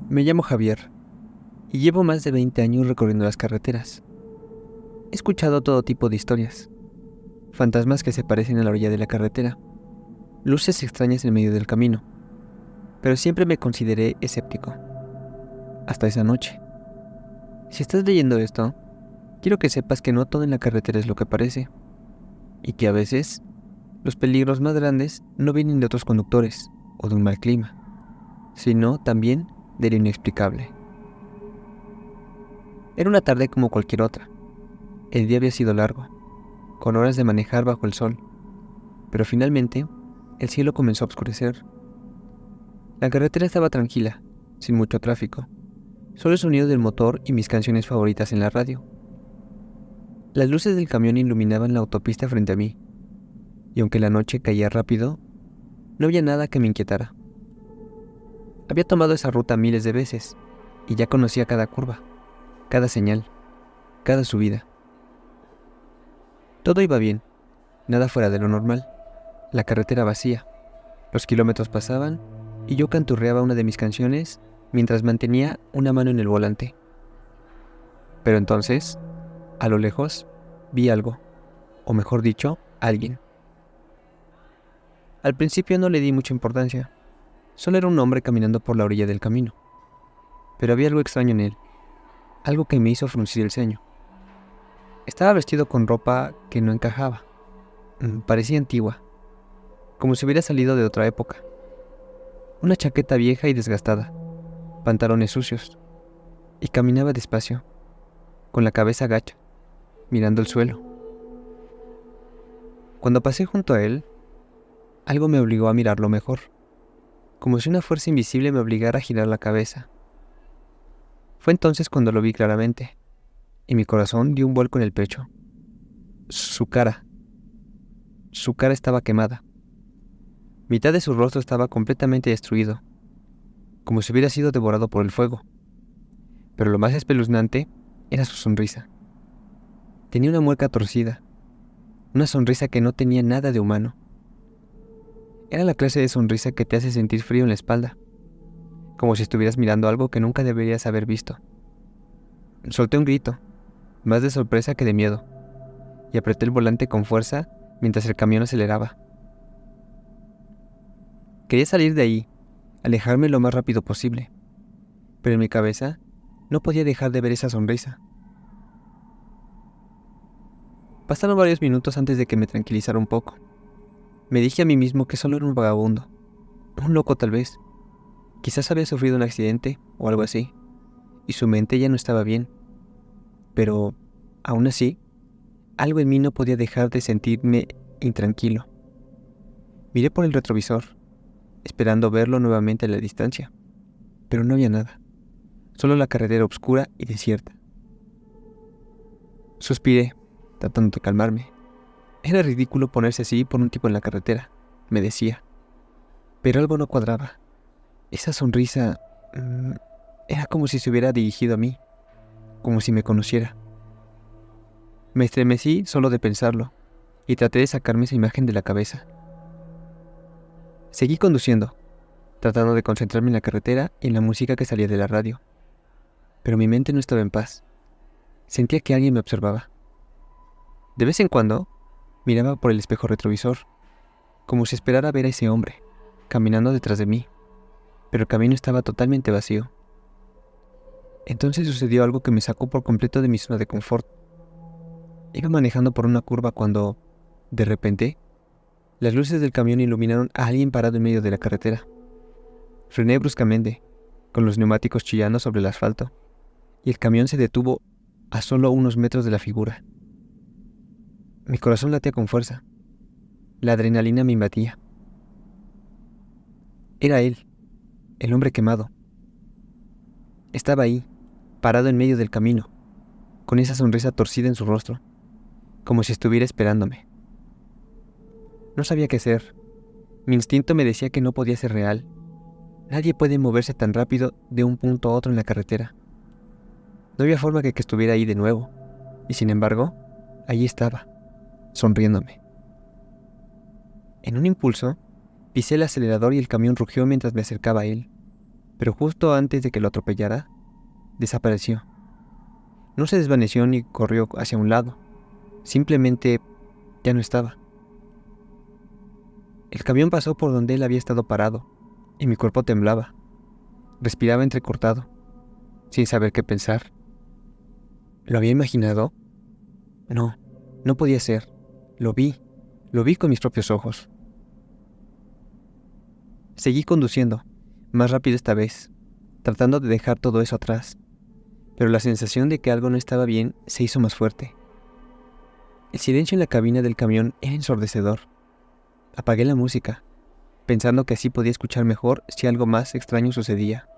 Me llamo Javier y llevo más de 20 años recorriendo las carreteras. He escuchado todo tipo de historias. Fantasmas que se parecen a la orilla de la carretera, luces extrañas en medio del camino, pero siempre me consideré escéptico. Hasta esa noche. Si estás leyendo esto, quiero que sepas que no todo en la carretera es lo que parece, y que a veces los peligros más grandes no vienen de otros conductores o de un mal clima, sino también de lo inexplicable. Era una tarde como cualquier otra. El día había sido largo, con horas de manejar bajo el sol, pero finalmente el cielo comenzó a oscurecer. La carretera estaba tranquila, sin mucho tráfico, solo el sonido del motor y mis canciones favoritas en la radio. Las luces del camión iluminaban la autopista frente a mí, y aunque la noche caía rápido, no había nada que me inquietara. Había tomado esa ruta miles de veces, y ya conocía cada curva, cada señal, cada subida. Todo iba bien, nada fuera de lo normal. La carretera vacía, los kilómetros pasaban, y yo canturreaba una de mis canciones mientras mantenía una mano en el volante. Pero entonces, a lo lejos, vi algo, o mejor dicho, alguien. Al principio no le di mucha importancia, solo era un hombre caminando por la orilla del camino. Pero había algo extraño en él, algo que me hizo fruncir el ceño. Estaba vestido con ropa que no encajaba, parecía antigua, como si hubiera salido de otra época. Una chaqueta vieja y desgastada, pantalones sucios, y caminaba despacio, con la cabeza gacha, mirando el suelo. Cuando pasé junto a él, algo me obligó a mirarlo mejor, como si una fuerza invisible me obligara a girar la cabeza. Fue entonces cuando lo vi claramente, y mi corazón dio un vuelco en el pecho. Su cara estaba quemada. Mitad de su rostro estaba completamente destruido, como si hubiera sido devorado por el fuego. Pero lo más espeluznante era su sonrisa. Tenía una mueca torcida, una sonrisa que no tenía nada de humano. Era la clase de sonrisa que te hace sentir frío en la espalda, como si estuvieras mirando algo que nunca deberías haber visto. Solté un grito, más de sorpresa que de miedo, y apreté el volante con fuerza mientras el camión aceleraba. Quería salir de ahí, alejarme lo más rápido posible, pero en mi cabeza no podía dejar de ver esa sonrisa. Pasaron varios minutos antes de que me tranquilizara un poco. Me dije a mí mismo que solo era un vagabundo, un loco tal vez. Quizás había sufrido un accidente o algo así, y su mente ya no estaba bien. Pero, aún así, algo en mí no podía dejar de sentirme intranquilo. Miré por el retrovisor, esperando verlo nuevamente a la distancia, pero no había nada, solo la carretera oscura y desierta. Suspiré, tratando de calmarme. Era ridículo ponerse así por un tipo en la carretera, me decía, pero algo no cuadraba. Esa sonrisa era como si se hubiera dirigido a mí, como si me conociera. Me estremecí solo de pensarlo, y traté de sacarme esa imagen de la cabeza. Seguí conduciendo, tratando de concentrarme en la carretera y en la música que salía de la radio. Pero mi mente no estaba en paz. Sentía que alguien me observaba. De vez en cuando, miraba por el espejo retrovisor, como si esperara ver a ese hombre, caminando detrás de mí, pero el camino estaba totalmente vacío. Entonces sucedió algo que me sacó por completo de mi zona de confort. Iba manejando por una curva cuando, de repente, las luces del camión iluminaron a alguien parado en medio de la carretera. Frené bruscamente, con los neumáticos chillando sobre el asfalto, y el camión se detuvo a solo unos metros de la figura. Mi corazón latía con fuerza. La adrenalina me invadía. Era él, el hombre quemado. Estaba ahí, parado en medio del camino, con esa sonrisa torcida en su rostro, como si estuviera esperándome. No sabía qué hacer. Mi instinto me decía que no podía ser real. Nadie puede moverse tan rápido de un punto a otro en la carretera. No había forma de que estuviera ahí de nuevo, y sin embargo, allí estaba, sonriéndome. En un impulso, pisé el acelerador y el camión rugió mientras me acercaba a él. pero justo antes de que lo atropellara, desapareció. No se desvaneció ni corrió hacia un lado, simplemente ya no estaba. El camión pasó por donde él había estado parado, y mi cuerpo temblaba. Respiraba entrecortado, sin saber qué pensar. ¿Lo había imaginado? No, no podía ser. Lo vi con mis propios ojos. Seguí conduciendo, más rápido esta vez, tratando de dejar todo eso atrás, pero la sensación de que algo no estaba bien se hizo más fuerte. El silencio en la cabina del camión era ensordecedor. Apagué la música, pensando que así podía escuchar mejor si algo más extraño sucedía.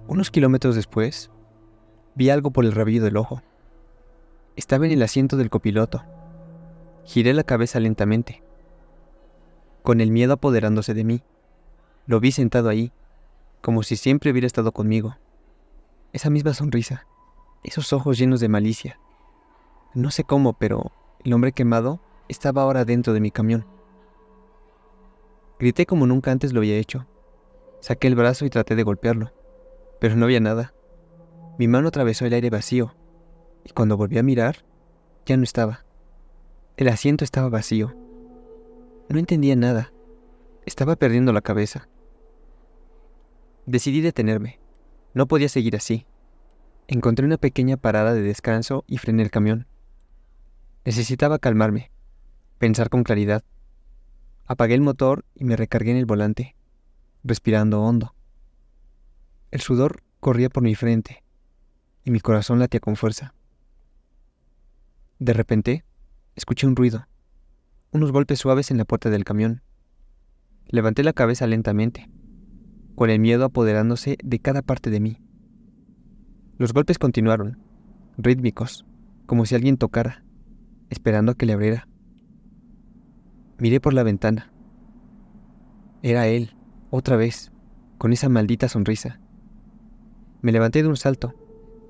Unos kilómetros después, vi algo por el rabillo del ojo. Estaba en el asiento del copiloto. Giré la cabeza lentamente, con el miedo apoderándose de mí. Lo vi sentado ahí, como si siempre hubiera estado conmigo. Esa misma sonrisa, esos ojos llenos de malicia. No sé cómo, pero el hombre quemado estaba ahora dentro de mi camión. Grité como nunca antes lo había hecho. Saqué el brazo y traté de golpearlo, pero no había nada. Mi mano atravesó el aire vacío, y cuando volví a mirar, ya no estaba. El asiento estaba vacío. No entendía nada. Estaba perdiendo la cabeza. Decidí detenerme. No podía seguir así. Encontré una pequeña parada de descanso y frené el camión. Necesitaba calmarme, pensar con claridad. Apagué el motor y me recargué en el volante, respirando hondo. El sudor corría por mi frente y mi corazón latía con fuerza. De repente, escuché un ruido, unos golpes suaves en la puerta del camión. Levanté la cabeza lentamente, con el miedo apoderándose de cada parte de mí. Los golpes continuaron, rítmicos, como si alguien tocara, esperando a que le abriera. Miré por la ventana. Era él, otra vez, con esa maldita sonrisa. Me levanté de un salto,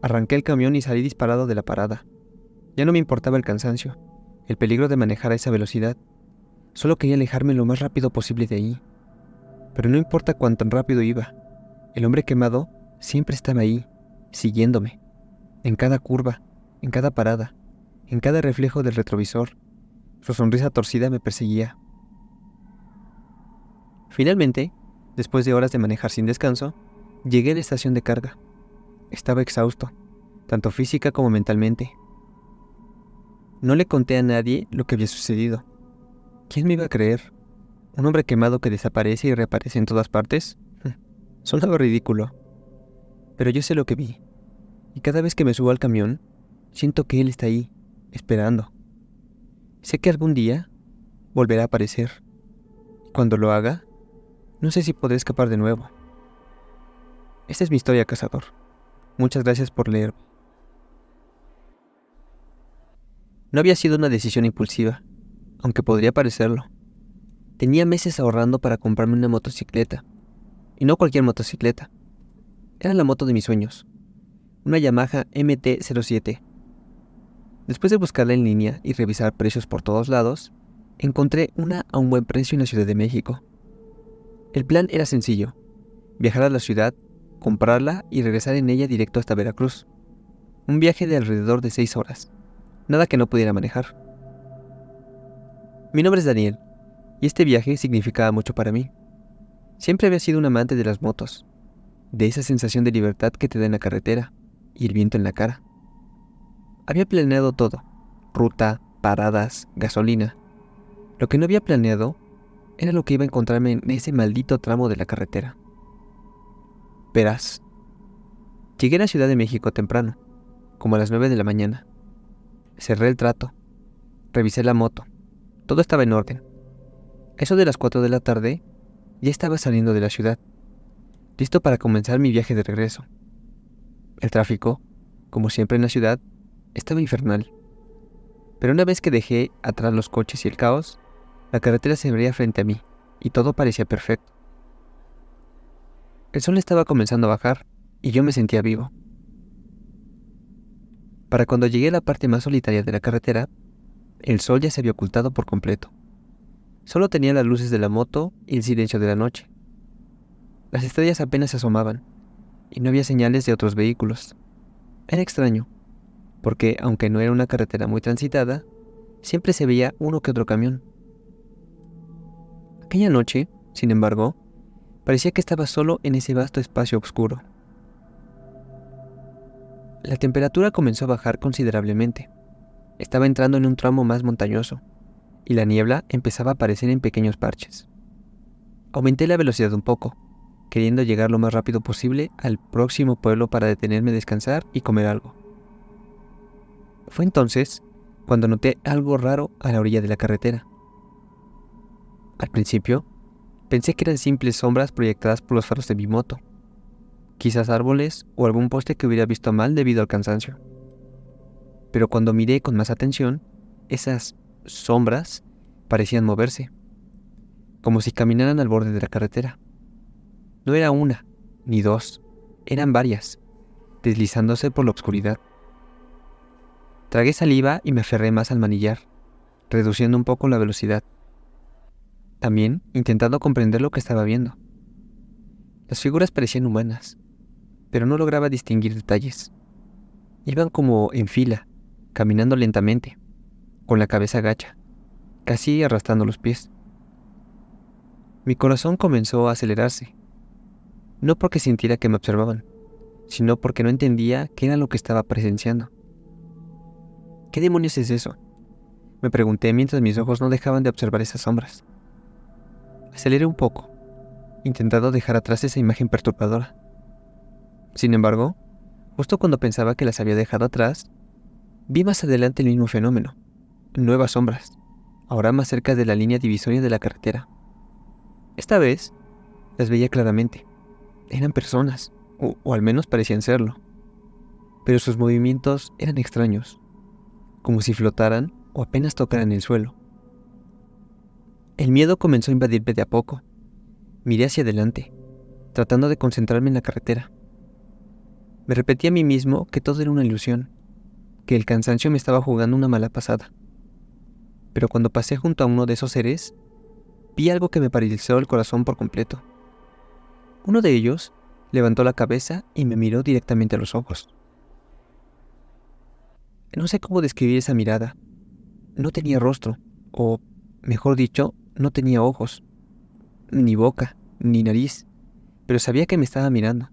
arranqué el camión y salí disparado de la parada. Ya no me importaba el cansancio, el peligro de manejar a esa velocidad. Solo quería alejarme lo más rápido posible de ahí. Pero no importa cuán tan rápido iba, el hombre quemado siempre estaba ahí, siguiéndome, en cada curva, en cada parada, en cada reflejo del retrovisor. Su sonrisa torcida me perseguía. Finalmente, después de horas de manejar sin descanso, llegué a la estación de carga. Estaba exhausto, tanto física como mentalmente. No le conté a nadie lo que había sucedido. ¿Quién me iba a creer? ¿Un hombre quemado que desaparece y reaparece en todas partes? Sonaba ridículo. Pero yo sé lo que vi, y cada vez que me subo al camión, siento que él está ahí, esperando. Sé que algún día volverá a aparecer. Cuando lo haga, no sé si podré escapar de nuevo. Esta es mi historia, cazador. Muchas gracias por leer. No había sido una decisión impulsiva, aunque podría parecerlo. Tenía meses ahorrando para comprarme una motocicleta, y no cualquier motocicleta. Era la moto de mis sueños, una Yamaha MT-07. Después de buscarla en línea y revisar precios por todos lados, encontré una a un buen precio en la Ciudad de México. El plan era sencillo: viajar a la ciudad, comprarla y regresar en ella directo hasta Veracruz. Un viaje de alrededor de 6 horas, nada que no pudiera manejar. Mi nombre es Daniel, y este viaje significaba mucho para mí. Siempre había sido un amante de las motos, de esa sensación de libertad que te da en la carretera y el viento en la cara. Había planeado todo: ruta, paradas, gasolina. Lo que no había planeado era lo que iba a encontrarme en ese maldito tramo de la carretera. Verás, llegué a la Ciudad de México temprano, como a las 9 de la mañana. Cerré el trato, revisé la moto, todo estaba en orden. Eso de las 4 de la tarde, ya estaba saliendo de la ciudad, listo para comenzar mi viaje de regreso. El tráfico, como siempre en la ciudad, estaba infernal. Pero una vez que dejé atrás los coches y el caos, la carretera se abría frente a mí, y todo parecía perfecto. El sol estaba comenzando a bajar, y yo me sentía vivo. Para cuando llegué a la parte más solitaria de la carretera, el sol ya se había ocultado por completo. Solo tenía las luces de la moto y el silencio de la noche. Las estrellas apenas se asomaban, y no había señales de otros vehículos. Era extraño, porque aunque no era una carretera muy transitada, siempre se veía uno que otro camión. Aquella noche, sin embargo, parecía que estaba solo en ese vasto espacio oscuro. La temperatura comenzó a bajar considerablemente. Estaba entrando en un tramo más montañoso, y la niebla empezaba a aparecer en pequeños parches. Aumenté la velocidad un poco, queriendo llegar lo más rápido posible al próximo pueblo para detenerme a descansar y comer algo. Fue entonces cuando noté algo raro a la orilla de la carretera. Al principio, pensé que eran simples sombras proyectadas por los faros de mi moto, quizás árboles o algún poste que hubiera visto mal debido al cansancio. Pero cuando miré con más atención, esas sombras parecían moverse, como si caminaran al borde de la carretera. No era una, ni dos, eran varias, deslizándose por la oscuridad. Tragué saliva y me aferré más al manillar, reduciendo un poco la velocidad. También intentando comprender lo que estaba viendo. Las figuras parecían humanas, pero no lograba distinguir detalles. Iban como en fila, caminando lentamente, con la cabeza gacha, casi arrastrando los pies. Mi corazón comenzó a acelerarse, no porque sintiera que me observaban, sino porque no entendía qué era lo que estaba presenciando. ¿Qué demonios es eso?, me pregunté mientras mis ojos no dejaban de observar esas sombras. Aceleré un poco, intentando dejar atrás esa imagen perturbadora. Sin embargo, justo cuando pensaba que las había dejado atrás, vi más adelante el mismo fenómeno, nuevas sombras, ahora más cerca de la línea divisoria de la carretera. Esta vez, las veía claramente. Eran personas, o al menos parecían serlo. Pero sus movimientos eran extraños, como si flotaran o apenas tocaran el suelo. El miedo comenzó a invadirme de a poco. Miré hacia adelante, tratando de concentrarme en la carretera. Me repetí a mí mismo que todo era una ilusión, que el cansancio me estaba jugando una mala pasada. Pero cuando pasé junto a uno de esos seres, vi algo que me paralizó el corazón por completo. Uno de ellos levantó la cabeza y me miró directamente a los ojos. No sé cómo describir esa mirada. No tenía rostro, o, mejor dicho, no tenía ojos, ni boca, ni nariz, pero sabía que me estaba mirando.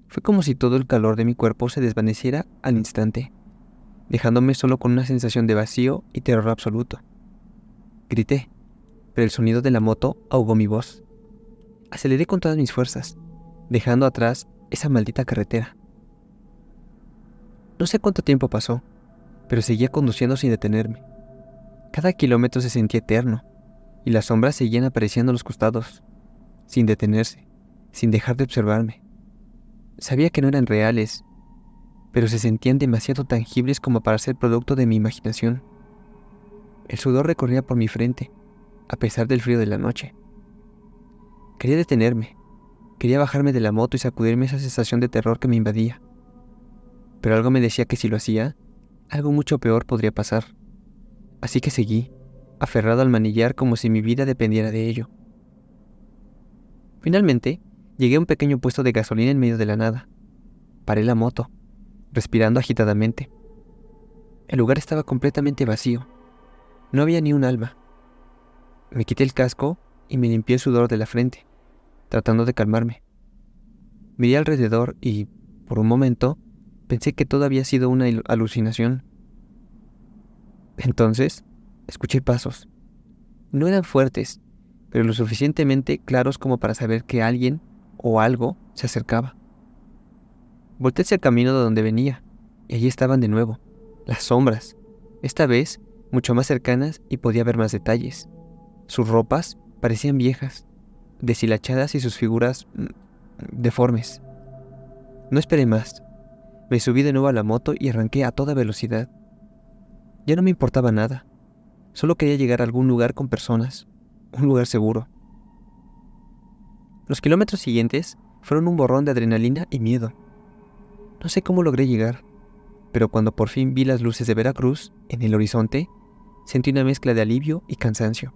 Fue como si todo el calor de mi cuerpo se desvaneciera al instante, dejándome solo con una sensación de vacío y terror absoluto. Grité, pero el sonido de la moto ahogó mi voz. Aceleré con todas mis fuerzas, dejando atrás esa maldita carretera. No sé cuánto tiempo pasó, pero seguía conduciendo sin detenerme. Cada kilómetro se sentía eterno, y las sombras seguían apareciendo a los costados, sin detenerse, sin dejar de observarme. Sabía que no eran reales, pero se sentían demasiado tangibles como para ser producto de mi imaginación. El sudor recorría por mi frente, a pesar del frío de la noche. Quería detenerme, quería bajarme de la moto y sacudirme esa sensación de terror que me invadía. Pero algo me decía que si lo hacía, algo mucho peor podría pasar. Así que seguí, aferrado al manillar como si mi vida dependiera de ello. Finalmente, llegué a un pequeño puesto de gasolina en medio de la nada. Paré la moto, respirando agitadamente. El lugar estaba completamente vacío. No había ni un alma. Me quité el casco y me limpié el sudor de la frente, tratando de calmarme. Miré alrededor y, por un momento, pensé que todo había sido una alucinación. Entonces, escuché pasos. No eran fuertes, pero lo suficientemente claros como para saber que alguien o algo se acercaba. Volté hacia el camino de donde venía, y allí estaban de nuevo, las sombras, esta vez mucho más cercanas y podía ver más detalles. Sus ropas parecían viejas, deshilachadas y sus figuras deformes. No esperé más. Me subí de nuevo a la moto y arranqué a toda velocidad. Ya no me importaba nada. Solo quería llegar a algún lugar con personas, un lugar seguro. Los kilómetros siguientes fueron un borrón de adrenalina y miedo. No sé cómo logré llegar, pero cuando por fin vi las luces de Veracruz en el horizonte, sentí una mezcla de alivio y cansancio.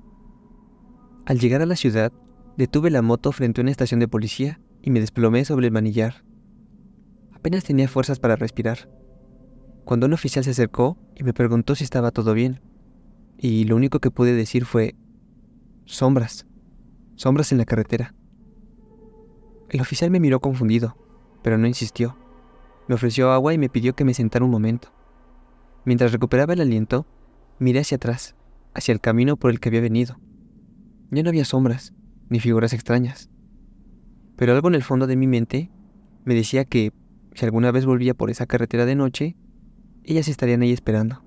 Al llegar a la ciudad, Detuve la moto frente a una estación de policía y me desplomé sobre el manillar. Apenas tenía fuerzas para respirar, cuando un oficial se acercó y me preguntó si estaba todo bien, y lo único que pude decir fue: sombras, sombras en la carretera. El oficial me miró confundido, pero no insistió. Me ofreció agua y me pidió que me sentara un momento. Mientras recuperaba el aliento, miré hacia atrás, hacia el camino por el que había venido. Ya no había sombras, ni figuras extrañas, pero algo en el fondo de mi mente me decía que, si alguna vez volvía por esa carretera de noche, ellas estarían ahí esperando.